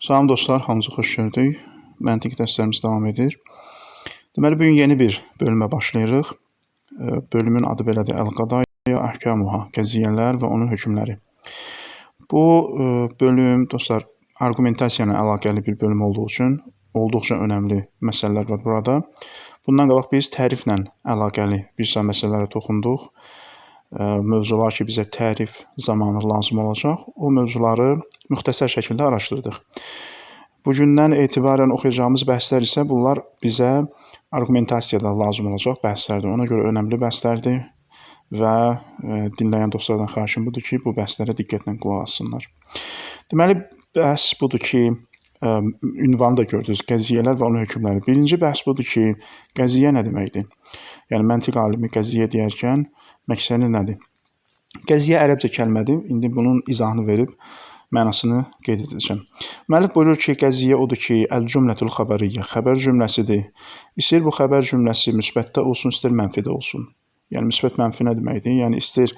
Salam dostlar, hamınızı xoş gördük. Məntiq dərslərimiz davam edir. Deməli, bugün yeni bir bölümə başlayırıq. Bölümün adı belədir: Əl-Qadaya Əhkamuha, qəziyyələr və onun hökmləri. Bu bölüm, dostlar, argumentasiya ilə əlaqəli bir bölüm olduğu üçün olduqca önəmli məsələlər var burada. Bundan qabaq biz təriflə əlaqəli bir sıra məsələlərə toxunduq. Mövzular ki, bizə tərif zamanı lazım olacaq, o mövzuları müxtəsər şəkildə araşdırdıq. Bugündən etibarən oxuyacağımız bəhslər isə bunlar bizə argumentasiyada lazım olacaq bəhslərdir. Ona görə önəmli bəhslərdir və dinləyən dostlardan xahişim budur ki, bu bəhslərə diqqətlə qulaq assınlar. Deməli, bəhs budur ki, ünvanı da gördünüz, qəziyyələr və onun hökmləri. Birinci bəhs budur ki, qəziyyə nə deməkdir? Yəni, məntiq alimi qəziyyə deyərkən məqsədi nədir? Qəziyyə ərəbcə kəlmədir. İndi bunun izahını verib mənasını qeyd edəcəm. Müəllif buyurur ki, qəziyyə odur ki, əl-cümlətül xəbəriyyə, xəbər cümləsidir. İstəyir bu xəbər cümləsi müsbətdə olsun, istəyir mənfidə olsun. Yəni, müsbət mənfi nə deməkdir? Yəni, istəyir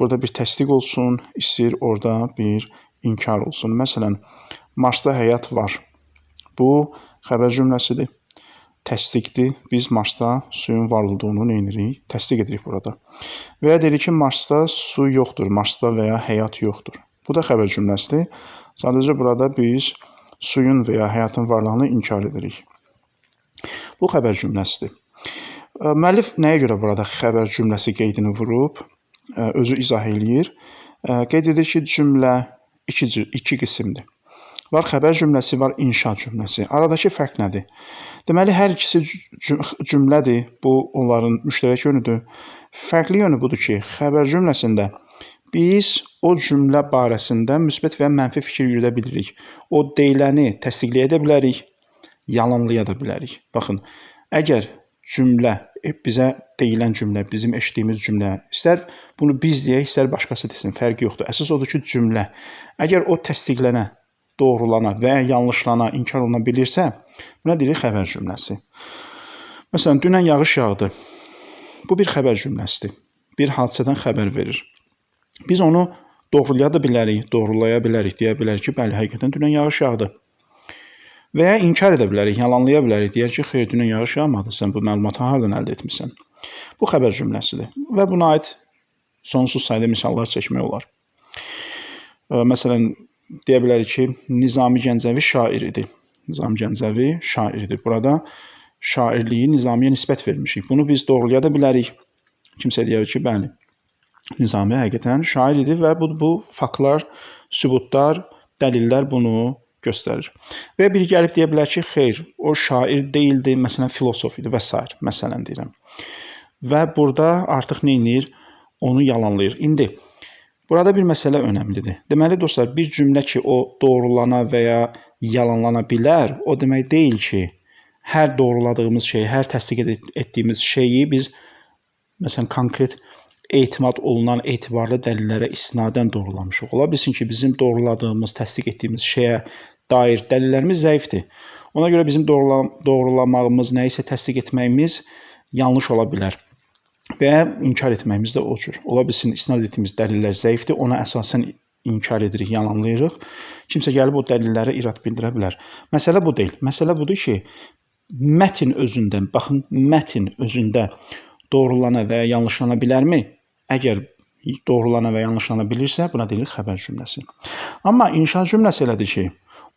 burada bir təsdiq olsun, istəyir orada bir inkar olsun. Məsələn, Marsda həyat var. Bu xəbər cümləsidir. Təsdiqdir. Biz Marsda suyun var olduğunu neynirik? Təsdiq edirik burada. Və ya deyirik ki, Marsda su yoxdur, Marsda və ya həyat yoxdur. Bu da xəbər cümləsidir. Sadəcə burada biz suyun və ya həyatın varlığını inkar edirik. Bu xəbər cümləsidir. Müəllif nəyə görə burada xəbər cümləsi qeydini vurub? Özü izah eləyir. Qeyd edir ki, cümlə iki qismdir. Var xəbər cümləsi, var inşa cümləsi. Aradakı fərq nədir? Deməli, hər ikisi cümlədir. Bu, onların müştərək yönüdür. Fərqli yönü budur ki, xəbər cümləsində biz o cümlə barəsində müsbət və mənfi fikir yürüdə bilirik. O deyiləni təsdiqləyə də bilərik, yalanlaya da bilərik. Baxın, əgər cümlə, bizə deyilən cümlə, bizim eşitdiyimiz cümlə, istər bunu biz deyək, istər başqası desin, fərqi yoxdur. Əsas odur ki, cümlə, əgər o təsdiqlənə, doğrulana və yanlışlana, inkar oluna bilirsə, buna deyirik xəbər cümləsi. Məsələn, dünən yağış yağdı. Bu bir xəbər cümləsidir. Bir hadisədən xəbər verir. Biz onu doğrulaya da bilərik, doğrulaya bilərik, deyə bilərik ki, bəli, həqiqətən dünən yağış yağdı. Və ya inkar edə bilərik, yalanlaya bilərik, deyər ki, xeyr, dünən yağış yağmadı, sən bu məlumatı hardan əldə etmişsən? Bu xəbər cümləsidir və buna aid sonsuz sayda misallar çəkmək olar. Məsələn, deyə bilərik ki, Nizami Gəncəvi şairidir. Nizami Gəncəvi şairidir. Burada şairliyi Nizamiyə nisbət vermişik. Bunu biz doğrulaya da bilərik. Kimsə deyər ki, bəli, Nizami həqiqətən şair idi və bu faktlar, sübutlar, dəlillər bunu göstərir. Və biri gəlib deyə bilər ki, xeyr, o şair deyildi, məsələn, filosof idi və s. Məsələn deyirəm. Və burada artıq neynir? Onu yalanlayır. İndi, burada bir məsələ önəmlidir. Deməli, dostlar, bir cümlə ki, o doğrulana və ya yalanlana bilər, o demək deyil ki, hər doğruladığımız şeyi, hər təsdiq etdiyimiz şeyi biz, məsələn, konkret etimad olunan etibarlı dəlillərə istinadən doğrulamışıq. Ola bilsin ki, bizim doğruladığımız, təsdiq etdiyimiz şeyə dair dəlillərimiz zəifdir. Ona görə bizim doğrulamağımız, nəyisə təsdiq etməyimiz yanlış ola bilər. Və ya inkar etməyimiz də o cür. Ola bilsin, istinad etdiyimiz dəlillər zəifdir, ona əsasən inkar edirik, yalanlayırıq. Kimsə gəlib o dəlillərə irad bildirə bilər. Məsələ bu deyil. Məsələ budur ki, mətn özündə, baxın, mətn özündə doğrulana və ya yanlışlana bilərmi? Əgər doğrulana və yanlışlana bilirsə, buna deyilir xəbər cümləsi. Amma inşa cümləsi elədir ki,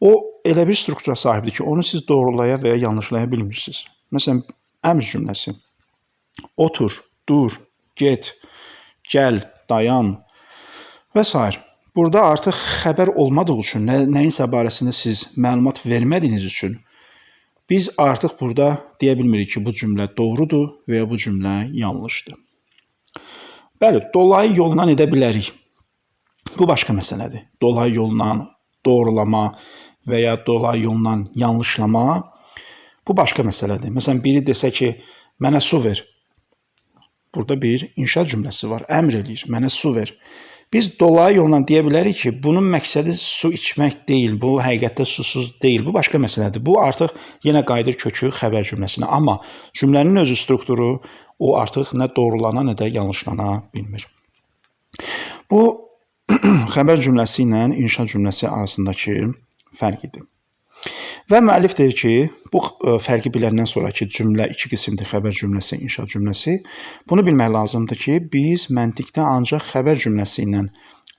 o elə bir struktura sahibdir ki, onu siz doğrulaya və ya yanlışlaya bilmirsiniz. Məsələn, əmr cümləsi. Otur, dur, get, gəl, dayan və s. Burada artıq xəbər olmadığı üçün, nəyinsə barəsində siz məlumat vermədiyiniz üçün, biz artıq burada deyə bilmirik ki, bu cümlə doğrudur və ya bu cümlə yanlışdır. Bəli, dolayı yolla edə bilərik. Bu başqa məsələdir. Dolayı yolla doğrulama və ya dolayı yolla yanlışlama, bu başqa məsələdir. Məsələn, biri desə ki, mənə su ver. Burada bir inşa cümləsi var, əmr eləyir, mənə su ver. Biz dolayı yolla deyə bilərik ki, bunun məqsədi su içmək deyil, bu həqiqətdə susuz deyil, bu başqa məsələdir. Bu artıq yenə qayıdır kökü xəbər cümləsinə. Amma cümlənin özü strukturu, o artıq nə doğrulana, nə də yanlışlana bilmir. Bu, xəbər cümləsi ilə inşa cümləsi arasındakı fərq idi. Və müəllif deyir ki, bu fərqi biləndən sonraki cümlə iki qismdir: xəbər cümləsi, inşa cümləsi. Bunu bilmək lazımdır ki, biz məntiqdə ancaq xəbər cümləsi ilə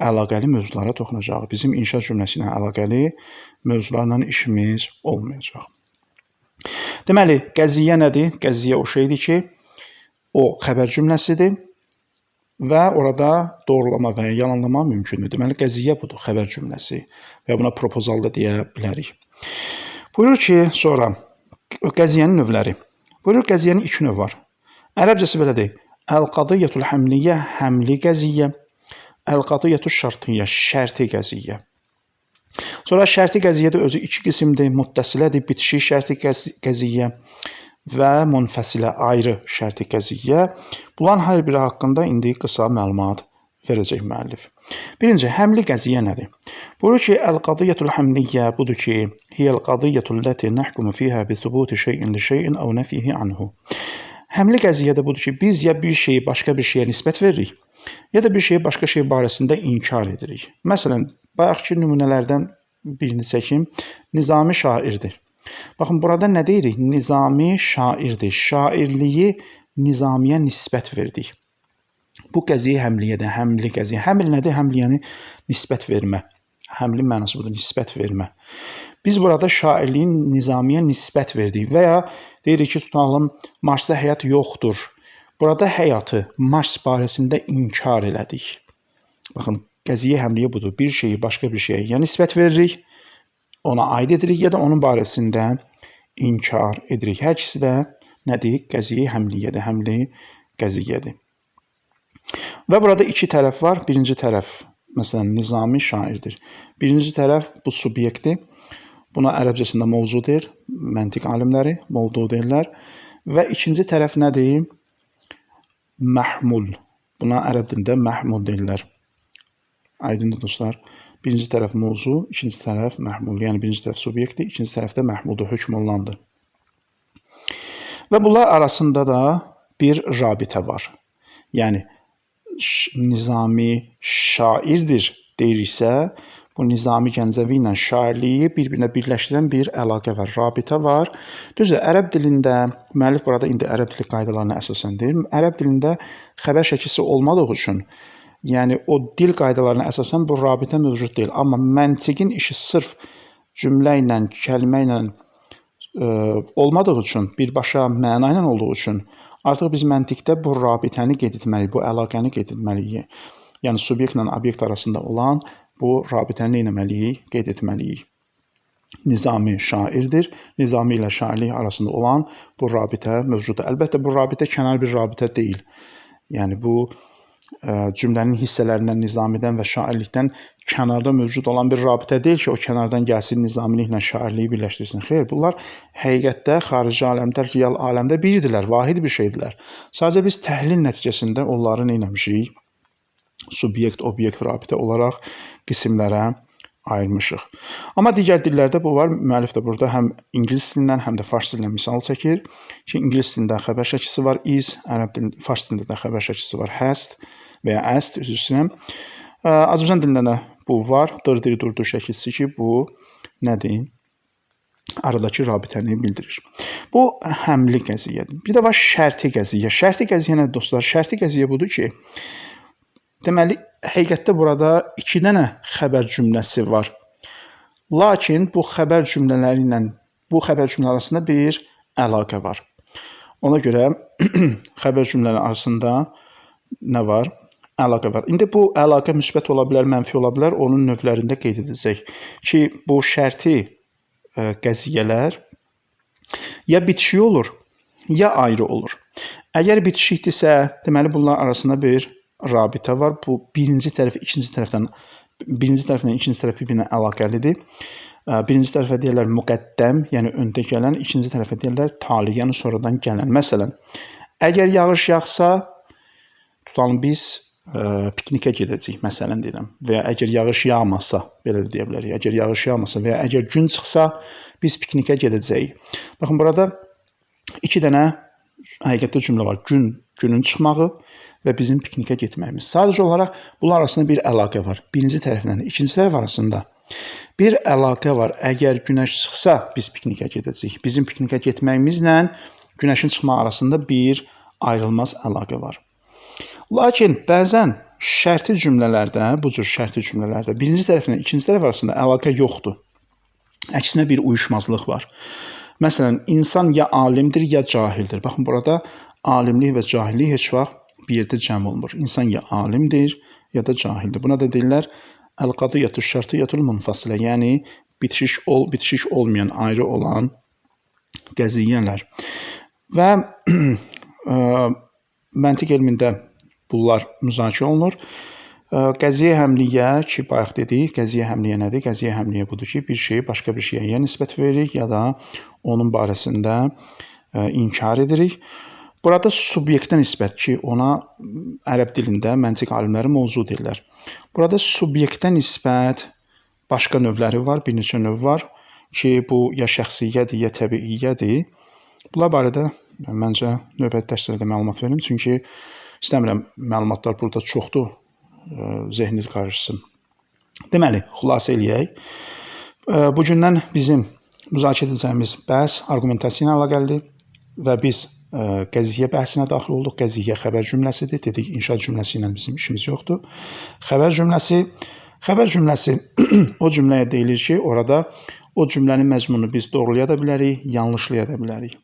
əlaqəli mövzulara toxunacağıq. Bizim inşa cümləsi ilə əlaqəli mövzularla işimiz olmayacaq. Deməli, qəziyyə nədir? Qəziyyə o şeydir ki, o xəbər cümləsidir və orada doğrulama və ya yalanlama mümkündür. Deməli, qəziyyə budur, xəbər cümləsi və buna propozal da deyə bilərik. Buyurur ki, sonra qəziyyənin növləri. Buyurur, qəziyyənin iki növ var. Ərəbcəsi belədir: əl-qadiyyətul həmliyyə, həmli qəziyyə, əl-qadiyyətul şərtiyyə, şərti qəziyyə. Sonra şərti qəziyyə də özü iki qismdir: muttəsilədir, bitişik şərti qəziyyə və munfəsilə, ayrı şərti qəziyyə. Bunların hər biri haqqında indi qısa məlumat verəcək müəllif. Birinci, həmli qəziyyə nədir? Buyurur ki, əl-qadiyyətul həmliyyə budur ki, hiyəl qadiyyətul ləti nəhkumu fiyhə bi thubuti şeyin li şeyin əv nəfihi anhu. Həmli qəziyyə də budur ki, biz ya bir şeyi başqa bir şeyə nisbət veririk, ya da bir şeyi başqa şey barəsində inkar edirik. Məsələn, bayaqki nümunələrdən birini çəkim, Nizami şairdir. Baxın, burada nə deyirik? Nizami şairdir. Şairliyi Nizamiyə nisbət verdik. Bu qəziyyə həmliyyədir, həmli qəziyyə. Həml nədir? Həmliyyəni nisbət vermə. Həmlin mənası budur, nisbət vermə. Biz burada şairliyin Nizamiyə nisbət verdik və ya deyirik ki, tutalım, Marsda həyat yoxdur. Burada həyatı Mars barəsində inkar elədik. Baxın, qəziyyə həmliyyə budur. Bir şeyi başqa bir şeyə ya nisbət veririk, ona aid edirik, ya da onun barəsində inkar edirik. Hər ikisi də nədir? Qəziyyə həmliyyədir, həmli qəziyyədir. Və burada iki tərəf var. Birinci tərəf, məsələn, Nizami şairdir. Birinci tərəf bu subyektdir. Buna ərəbcəsində mövzu deyir, məntiq alimləri mövzu deyirlər. Və ikinci tərəf nədir? Məhmul. Buna ərəb dilində məhmul deyirlər. Aydındır dostlar. Birinci tərəf mövzu, ikinci tərəf məhmul. Yəni birinci tərəf subyektdir, ikinci tərəf də məhmuldur, hökm olunandır. Və bunlar arasında da bir rabitə var. Yəni Nizami şairdir deyiriksə, bu Nizami Gəncəvi ilə şairliyi bir-birinə birləşdirən bir əlaqə var, rabitə var. Düzdür, ərəb dilində, müəllif burada indi ərəb dili qaydalarına əsasən deyir, ərəb dilində xəbər şəkilsi olmadığı üçün, yəni o dil qaydalarına əsasən bu rabitə mövcud deyil. Amma məntiqin işi sırf cümlə ilə, kəlmə ilə olmadığı üçün, birbaşa məna ilə olduğu üçün, artıq biz məntiqdə bu rabitəni qeyd etməliyik, bu əlaqəni qeyd etməliyik. Yəni, subyektlə obyekt arasında olan bu rabitəni etməliyik, qeyd etməliyik. Nizami şairdir. Nizami ilə şairlik arasında olan bu rabitə mövcuddur. Əlbəttə, bu rabitə kənar bir rabitə deyil. Yəni, bu cümlənin hissələrindən, Nizamidən və şairlikdən kənarda mövcud olan bir rabitə deyil ki, o kənardan gəlsin, Nizamiliklə şairliyi birləşdirsin. Xeyr, bunlar həqiqətdə, xarici aləmdə, real aləmdə birdirlər, vahid bir şeydirlər. Sadəcə biz təhlil nəticəsində onları neyləmişik? Subyekt, obyekt, rabitə olaraq qismlərə ayırmışıq. Amma digər dillərdə bu var. Müəllif də burada həm ingilis dilindən, həm də fars dilindən misal çəkir ki, ingilis dilində xəbər şəkilsi var is, fars dilində də xəbər şəkilsi var hast və ya ast, üzr istəyirəm. Azərbaycan dilində də bu var. Dırdır, durdur şəkilsi ki, bu nədir? Aradakı rabitəni bildirir. Bu həmli qəziyyədir. Bir də var şərti qəziyyə. Şərti qəziyyə nədir dostlar? Şərti qəziyyə budur ki, deməli, həqiqətdə burada iki dənə xəbər cümləsi var. Lakin bu xəbər cümlələri ilə bu xəbər cümlə arasında bir əlaqə var. Ona görə xəbər cümlələri arasında nə var? Əlaqə var. İndi bu əlaqə müsbət ola bilər, mənfi ola bilər. Onun növlərində qeyd edəcək ki, bu şərti qəziyyələr ya bitişik olur, ya ayrı olur. Əgər bitişikdirsə, deməli bunlar arasında bir rabitə var. Bu birinci tərəf ikinci tərəflə ikinci tərəf bir-birinə əlaqəlidir. Birinci tərəfə deyirlər müqəddəm, yəni öndə gələn, ikinci tərəfə deyirlər tali, yəni sonradan gələn. Məsələn, əgər yağış yağsa, tutalım biz piknikə gedəcəyik, məsələn deyirəm. Və ya əgər yağış yağmasa, belə də deyə bilərik. Əgər yağış yağmasa və ya əgər gün çıxsa, biz piknikə gedəcəyik. Baxın, burada iki dənə həqiqətdə cümlə var. Günün çıxmağı və bizim piknikə getməyimiz. Sadəcə olaraq bunlar arasında bir əlaqə var. Birinci tərəflə ikinci tərəf arasında Bir əlaqə var. Əgər günəş çıxsa, biz piknikə gedəcəyik. Bizim piknikə getməyimizlə günəşin çıxma arasında bir ayrılmaz əlaqə var. Lakin bəzən şərti cümlələrdə, bu cür şərti cümlələrdə birinci tərəflə ikinci tərəf arasında əlaqə yoxdur. Əksinə bir uyuşmazlıq var. Məsələn, insan ya alimdir, ya cahildir. Baxın, burada alimlik və cahillik heç vaxt bir yerdə cəm olmur. İnsan ya alimdir, ya da cahildir. Buna da deyirlər əl-qadiyyətu şərtiyyetul munfasilə, yəni bitişik olmayan, ayrı olan qəziyyələr. Və məntiq elmində bunlar müzakirə olunur. Qəziyyə həmliyə ki, bayaq dedik, qəziyyə həmliyə nədir? Qəziyyə həmliyə budur ki, bir şeyi başqa bir şeyə ya nisbət veririk, ya da onun barəsində inkar edirik. Burada subyektə nisbət ki, ona ərəb dilində məntiq alimləri mövzu deyirlər. Burada subyektə nisbət başqa növləri var, bir neçə növ var ki, bu ya şəxsiyyədir, ya təbiiyyədir. Bunlar barədə məncə növbəti dərslərdə məlumat verin, çünki istəmirəm məlumatlar burada çoxdur, zehniniz qarışsın. Deməli, xülasə eləyək. Bugündən bizim müzakirə edəcəyimiz bəhs argumentasiya ilə əlaqəlidir və biz qəziyyə bəhsinə daxil olduq. Qəziyyə xəbər cümləsidir. Dedik, inşa cümləsi ilə bizim işimiz yoxdur. Xəbər cümləsi o cümləyə deyilir ki, orada o cümlənin məzmununu biz doğrulaya da bilərik, yanlışlaya da bilərik.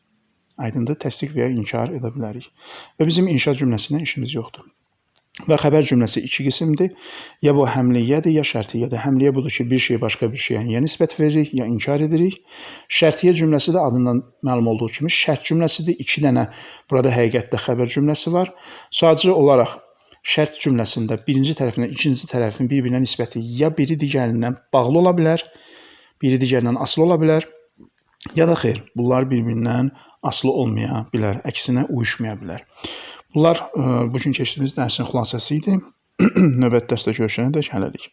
Aydındır, təsdiq və ya inkar edə bilərik. Və bizim inşa cümləsi ilə işimiz yoxdur. Və xəbər cümləsi iki qismdir. Ya bu həmliyyədir, ya şərtiyyədir. Həmliyyə budur ki, bir şey başqa bir şeyə ya nisbət veririk, ya inkar edirik. Şərtiyyə cümləsi də adından məlum olduğu kimi şərt cümləsidir. 2 dənə burada həqiqətdə xəbər cümləsi var. Sadəcə olaraq şərt cümləsində birinci tərəfinə ikinci tərəfin bir-birinə nisbəti ya biri digərindən bağlı ola bilər, biri digərindən asılı ola bilər, ya da xeyr, bunlar bir-birindən asılı olmaya bilər, əksinə uyuşmaya bilər. Bunlar bugün keçdiyimiz dərsin xülasəsi idi. Növbəti dərsdə görüşənədək hələlik.